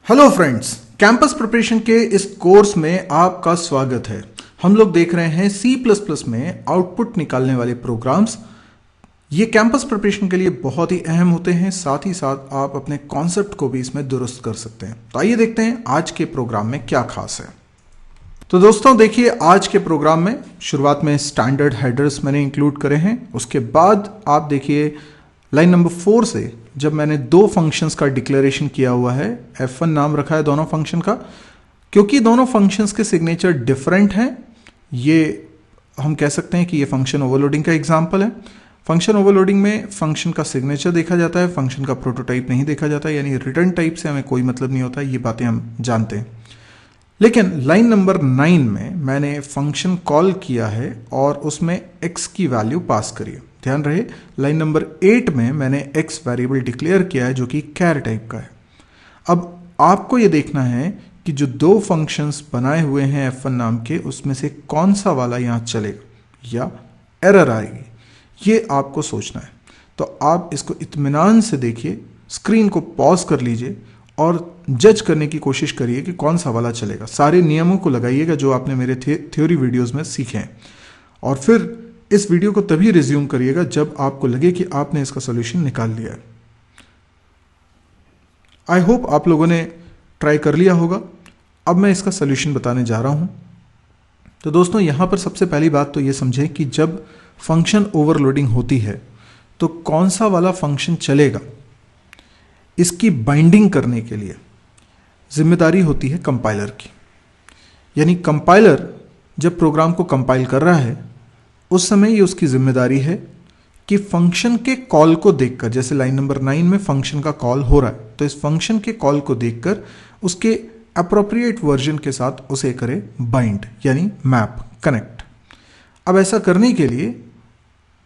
Hello friends, campus preparation के इस course में आपका स्वागत है। हम लोग देख रहे हैं C++ में आउटपुट निकालने वाले प्रोग्राम्स। ये कैंपस प्रिपरेशन के लिए बहुत ही अहम होते हैं, साथ ही साथ आप अपने कॉन्सेप्ट को भी इसमें दुरुस्त कर सकते हैं। तो आइए देखते हैं आज के प्रोग्राम में क्या खास है। तो दोस्तों देखिए, आज के प्रोग्राम में शुरुआत में स्टैंडर्ड हेडर्स मैंने इंक्लूड करे हैं। उसके बाद आप देखिए लाइन नंबर 4 से जब मैंने दो फंक्शंस का डिक्लेरेशन किया हुआ है, f1 नाम रखा है दोनों फंक्शन का, क्योंकि दोनों फंक्शंस के सिग्नेचर डिफरेंट हैं। ये हम कह सकते हैं कि ये फंक्शन ओवरलोडिंग का एग्जांपल है। फंक्शन ओवरलोडिंग में फंक्शन का सिग्नेचर देखा जाता है, फंक्शन का प्रोटोटाइप नहीं देखा जाता, यानी रिटर्न टाइप से हमें कोई मतलब नहीं होता। ये बातें हम जानते हैं। लेकिन लाइन नंबर 9 में मैंने फंक्शन कॉल किया है और उसमें x की वैल्यू पास करी है। ध्यान रहे, लाइन नंबर 8 में मैंने x वेरिएबल डिक्लेयर किया है जो कि कैर टाइप का है। अब आपको ये देखना है कि जो दो फंक्शंस बनाए हुए हैं f1 नाम के, उसमें से कौन सा वाला यहाँ चलेगा या एरर आएगी, ये आपको सोचना है। तो आप इसको इत्मीनान से देखिए, स्क्रीन को पॉज कर लीजिए और जज करने की कोशिश करिए कि कौन सा वाला चलेगा। सारे नियमों को लगाइएगा जो आपने मेरे थ्योरी वीडियोस में सीखे हैं, और फिर इस वीडियो को तभी रिज्यूम करिएगा जब आपको लगे कि आपने इसका सॉल्यूशन निकाल लिया है। आई होप आप लोगों ने ट्राई कर लिया होगा। अब मैं इसका सॉल्यूशन बताने जा रहा हूं। तो दोस्तों यहां पर सबसे पहली बात तो ये समझें कि जब फंक्शन ओवरलोडिंग होती है तो कौन सा वाला फंक्शन चलेगा, इसकी बाइंडिंग करने के लिए जिम्मेदारी होती है कंपाइलर की। यानी कंपाइलर जब प्रोग्राम को कंपाइल कर रहा है उस समय ये उसकी जिम्मेदारी है कि फंक्शन के कॉल को देखकर, जैसे लाइन नंबर 9 में फंक्शन का कॉल हो रहा है, तो इस फंक्शन के कॉल को देखकर उसके अप्रोप्रिएट वर्जन के साथ उसे करे बाइंड, यानी मैप, कनेक्ट। अब ऐसा करने के लिए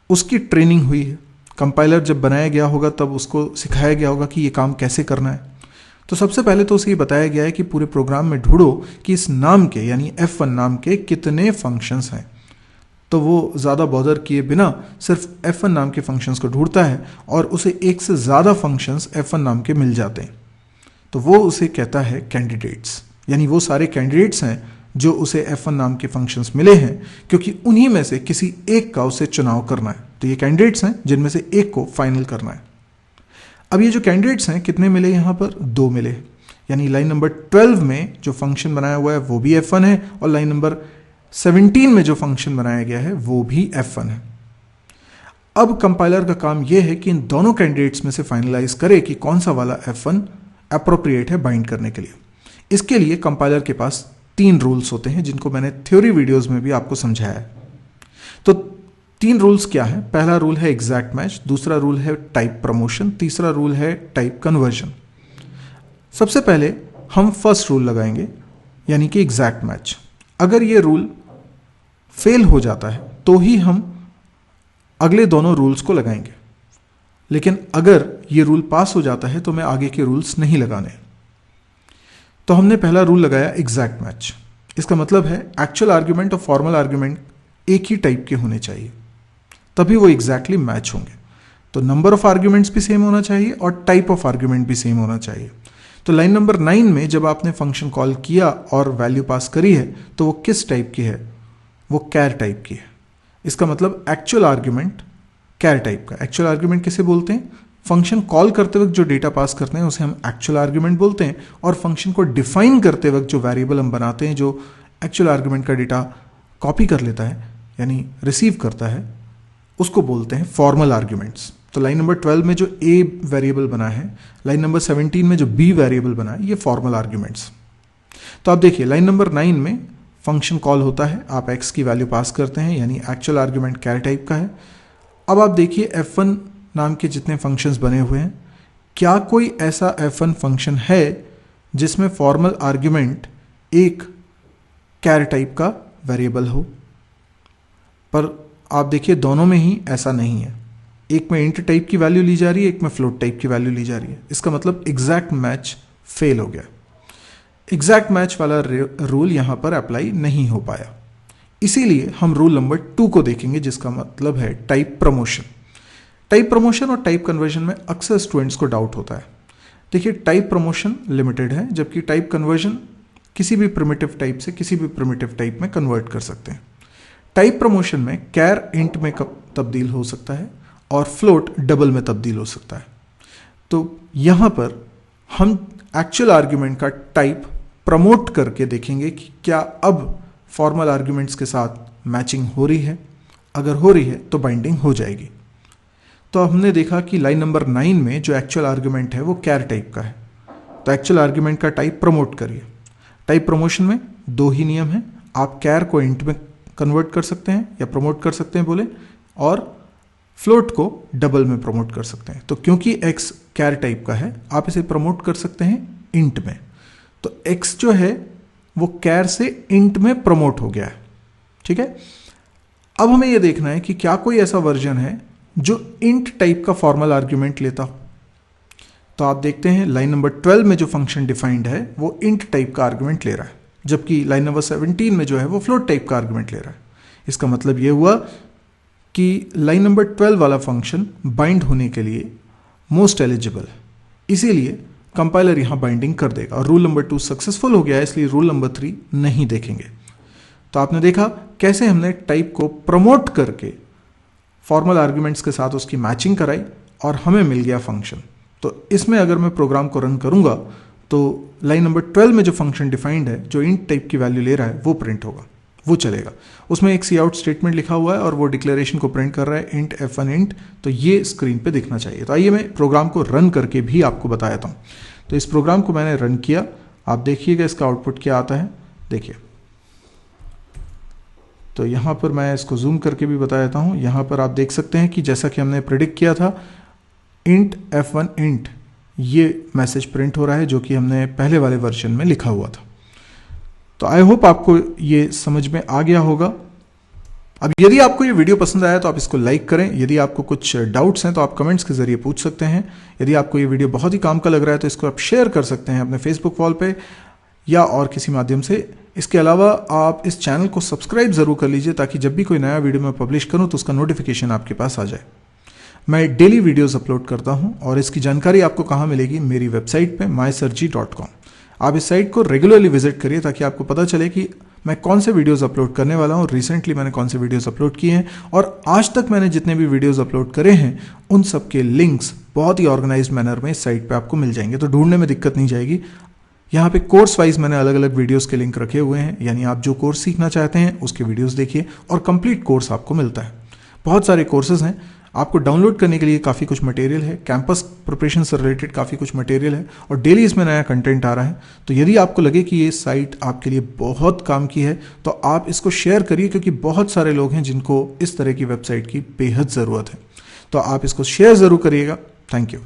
उसकी ट्रेनिंग हुई है। कंपाइलर जब बनाया गया होगा तब उसको सिखाया गया होगा कि ये काम कैसे करना है। तो सबसे पहले तो उसे ये बताया गया है कि पूरे प्रोग्राम में ढूंढो कि इस नाम के, यानी f1 नाम के कितने फंक्शंस हैं। तो वो ज़्यादा बॉदर किए बिना सिर्फ f1 नाम के फंक्शंस को ढूंढता है और उसे एक से ज़्यादा फंक्शंस f1 नाम के मिल जाते हैं। तो वो उसे कहता है कैंडिडेट्स, यानी वो सारे कैंडिडेट्स हैं जो उसे f1 नाम के फंक्शंस मिले हैं, क्योंकि उन्हीं में से किसी एक का उसे चुनाव करना है। तो ये कैंडिडेट्स हैं जिनमें से एक को फाइनल करना है। अब ये जो कैंडिडेट्स हैं कितने मिले, यहाँ पर 2 मिले, यानी लाइन नंबर 12 में जो फंक्शन बनाया हुआ है वो भी f1 है, और लाइन नंबर 17 में जो फंक्शन बनाया गया है वो भी f1 है। अब कंपाइलर का काम यह है कि इन दोनों कैंडिडेट्स में से फाइनलाइज करे कि कौन सा वाला f1 अप्रोप्रिएट है बाइंड करने के लिए। इसके लिए कंपाइलर के पास 3 रूल्स होते हैं जिनको मैंने थ्योरी वीडियोस में भी आपको समझाया है। तो 3 रूल्स क्या है? पहला रूल है एग्जैक्ट मैच, दूसरा रूल है टाइप प्रमोशन, तीसरा रूल है टाइप कन्वर्जन। सबसे पहले हम फर्स्ट रूल लगाएंगे, यानी कि एग्जैक्ट मैच। अगर ये रूल फेल हो जाता है तो ही हम अगले दोनों रूल्स को लगाएंगे, लेकिन अगर ये रूल पास हो जाता है तो मैं आगे के रूल्स नहीं लगाने। तो हमने पहला रूल लगाया एग्जैक्ट मैच। इसका मतलब है एक्चुअल आर्ग्यूमेंट और फॉर्मल आर्ग्यूमेंट एक ही टाइप के होने चाहिए, तभी वो एग्जैक्टली मैच होंगे। तो नंबर ऑफ आर्ग्यूमेंट्स भी सेम होना चाहिए और टाइप ऑफ आर्ग्यूमेंट भी सेम होना चाहिए। तो लाइन नंबर 9 में जब आपने फंक्शन कॉल किया और वैल्यू पास करी है तो वो किस टाइप की है? वो कैर टाइप की है। इसका मतलब एक्चुअल आर्ग्यूमेंट कैर टाइप का। एक्चुअल आर्ग्यूमेंट किसे बोलते हैं? फंक्शन कॉल करते वक्त जो डेटा पास करते हैं उसे हम एक्चुअल आर्ग्यूमेंट बोलते हैं, और फंक्शन को डिफाइन करते वक्त जो वेरिएबल हम बनाते हैं जो एक्चुअल आर्ग्यूमेंट का डेटा कॉपी कर लेता है, यानी रिसीव करता है, उसको बोलते हैं फॉर्मल आर्ग्यूमेंट्स। तो लाइन नंबर 12 में जो a वेरिएबल बना है, लाइन नंबर 17 में जो b वेरिएबल बना है, ये फॉर्मल आर्ग्यूमेंट्स। तो आप देखिए लाइन नंबर 9 में फंक्शन कॉल होता है, आप x की वैल्यू पास करते हैं, यानी एक्चुअल आर्ग्यूमेंट कैर टाइप का है। अब आप देखिए f1 नाम के जितने फंक्शंस बने हुए हैं, क्या कोई ऐसा f1 फंक्शन है जिसमें फॉर्मल आर्ग्यूमेंट एक कैर टाइप का वेरिएबल हो? पर आप देखिए दोनों में ही ऐसा नहीं है। एक में इंट टाइप की वैल्यू ली जा रही है, एक में फ्लोट टाइप की वैल्यू ली जा रही है। इसका मतलब एग्जैक्ट मैच फेल हो गया। एग्जैक्ट मैच वाला रूल यहां पर अप्लाई नहीं हो पाया। इसीलिए हम रूल नंबर 2 को देखेंगे, जिसका मतलब है टाइप प्रमोशन। टाइप प्रमोशन और टाइप कन्वर्जन में अक्सर स्टूडेंट्स को डाउट होता है। देखिए टाइप प्रमोशन लिमिटेड है, जबकि टाइप कन्वर्जन किसी भी प्रिमिटिव टाइप से किसी भी प्रिमिटिव टाइप में कन्वर्ट कर सकते हैं। टाइप प्रमोशन में कैर इंट में तब्दील हो सकता है और फ्लोट डबल में तब्दील हो सकता है। तो यहाँ पर हम एक्चुअल आर्ग्यूमेंट का टाइप प्रमोट करके देखेंगे कि क्या अब फॉर्मल आर्ग्यूमेंट्स के साथ मैचिंग हो रही है। अगर हो रही है तो बाइंडिंग हो जाएगी। तो हमने देखा कि लाइन नंबर 9 में जो एक्चुअल आर्ग्यूमेंट है वो कैर टाइप का है, तो एक्चुअल आर्ग्यूमेंट का टाइप प्रमोट करिए। टाइप प्रमोशन में 2 ही नियम हैं, आप कैर को इंट में कन्वर्ट कर सकते हैं या प्रमोट कर सकते हैं बोले, और फ्लोट को डबल में प्रमोट कर सकते हैं। तो क्योंकि x कैर टाइप का है आप इसे प्रमोट कर सकते हैं इंट में, तो x जो है वो कैर से इंट में प्रमोट हो गया है। ठीक है, अब हमें यह देखना है कि क्या कोई ऐसा वर्जन है जो इंट टाइप का फॉर्मल आर्ग्यूमेंट लेता हो। तो आप देखते हैं लाइन नंबर 12 में जो फंक्शन डिफाइंड है वो इंट टाइप का आर्ग्यूमेंट ले रहा है, जबकि लाइन नंबर 17 में जो है वो फ्लोट टाइप का आर्ग्यूमेंट ले रहा है। इसका मतलब ये हुआ कि लाइन नंबर 12 वाला फंक्शन बाइंड होने के लिए मोस्ट एलिजिबल है, इसीलिए कंपाइलर यहां बाइंडिंग कर देगा। और रूल नंबर 2 सक्सेसफुल हो गया है, इसलिए रूल नंबर 3 नहीं देखेंगे। तो आपने देखा कैसे हमने टाइप को प्रमोट करके फॉर्मल आर्ग्यूमेंट्स के साथ उसकी मैचिंग कराई और हमें मिल गया फंक्शन। तो इसमें अगर मैं प्रोग्राम को रन करूंगा तो लाइन नंबर 12 में जो फंक्शन डिफाइंड है जो इंट टाइप की वैल्यू ले रहा है वो प्रिंट होगा, वो चलेगा। उसमें एक सी आउट स्टेटमेंट लिखा हुआ है और वो डिक्लेरेशन को प्रिंट कर रहा है इंट f1 इंट, तो ये स्क्रीन पे दिखना चाहिए। तो आइए मैं प्रोग्राम को रन करके भी आपको बता देता हूँ। तो इस प्रोग्राम को मैंने रन किया, आप देखिएगा इसका आउटपुट क्या आता है। देखिए, तो यहाँ पर मैं इसको जूम करके भी बता देता हूँ। यहाँ पर आप देख सकते हैं कि जैसा कि हमने प्रिडिक्ट किया था इंट f1 इंट, ये मैसेज प्रिंट हो रहा है जो कि हमने पहले वाले वर्जन में लिखा हुआ था। तो आई होप आपको ये समझ में आ गया होगा। अब यदि आपको ये वीडियो पसंद आया तो आप इसको लाइक करें। यदि आपको कुछ डाउट्स हैं तो आप कमेंट्स के जरिए पूछ सकते हैं। यदि आपको ये वीडियो बहुत ही काम का लग रहा है तो इसको आप शेयर कर सकते हैं अपने फेसबुक वॉल पे या और किसी माध्यम से। इसके अलावा आप इस चैनल को सब्सक्राइब जरूर कर लीजिए ताकि जब भी कोई नया वीडियो मैं पब्लिश करूं तो उसका नोटिफिकेशन आपके पास आ जाए। मैं डेली वीडियोस अपलोड करता हूं और इसकी जानकारी आपको कहां मिलेगी, मेरी वेबसाइट पे mysirji.com। आप इस साइट को रेगुलरली विजिट करिए ताकि आपको पता चले कि मैं कौन से वीडियोस अपलोड करने वाला हूं, रिसेंटली मैंने कौन से वीडियोस अपलोड किए हैं और आज तक मैंने जितने भी वीडियोस अपलोड करे हैं उन सब के लिंक्स बहुत ही ऑर्गेनाइज्ड मैनर में इस साइट पे आपको मिल जाएंगे। तो ढूंढने में दिक्कत नहीं जाएगी। यहाँ पे कोर्स वाइज मैंने अलग अलग वीडियोस के लिंक रखे हुए हैं, यानी आप जो कोर्स सीखना चाहते हैं उसके वीडियोस देखिए और कंप्लीट कोर्स आपको मिलता है। बहुत सारे कोर्सेज हैं, आपको डाउनलोड करने के लिए काफ़ी कुछ मटेरियल है, कैंपस प्रिपरेशन से रिलेटेड काफ़ी कुछ मटेरियल है और डेली इसमें नया कंटेंट आ रहा है। तो यदि आपको लगे कि ये साइट आपके लिए बहुत काम की है तो आप इसको शेयर करिए, क्योंकि बहुत सारे लोग हैं जिनको इस तरह की वेबसाइट की बेहद ज़रूरत है। तो आप इसको शेयर ज़रूर करिएगा। Thank you.